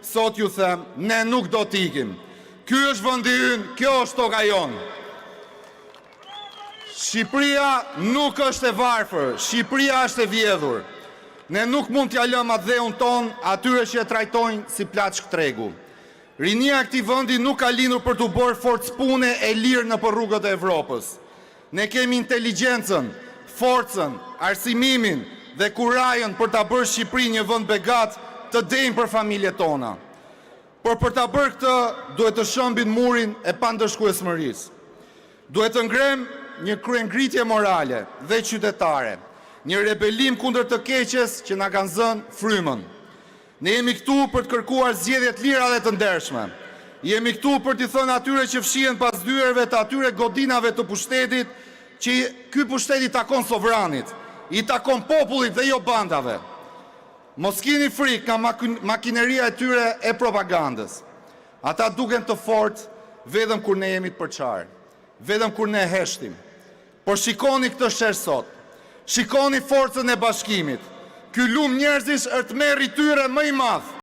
sot ju them, ne nuk do t'ikim. Ky është vendi ynë, kjo është toka jonë. Shqipëria nuk është e varfër, Shqipëria është e vjedhur. Ne nuk mund t'ja lëmë atë dheun ton atyre që e trajtojnë si plaçk tregu. Rinia e këtij vendi nuk ka lindur për t'u bërë forcë pune e lirë nëpër rrugët e Evropës. Ne kemi inteligjencën, forcën, arsimimin dhe kurajën për ta bërë Shqipërinë një vend begat të denjë për familjet tona. Por për ta bërë këtë, duhet të shëmbin murin e pandëshkuesmërisë. Duhet të ngrem një kryengritje morale dhe qytetare, një rebelim kundër të keqes që na kanë zënë frymën. Ne jemi këtu për të kërkuar zgjedhje të lira dhe të ndershme. Jemi këtu për t'i thënë atyre që fshihen pas dyerve të atyre godinave të pushtetit, që ky pushteti takon sovranit, i takon popullit dhe jo bandave. Mos keni frikë nga makineria e tyre e propagandës. Ata duken të fortë vetëm kur ne jemi të përçarë, vetëm kur ne heshtim. Por shikoni këtë shesh sot. Shikoni forcën e bashkimit. Ky lum njerëzish është merri tyre më i madh.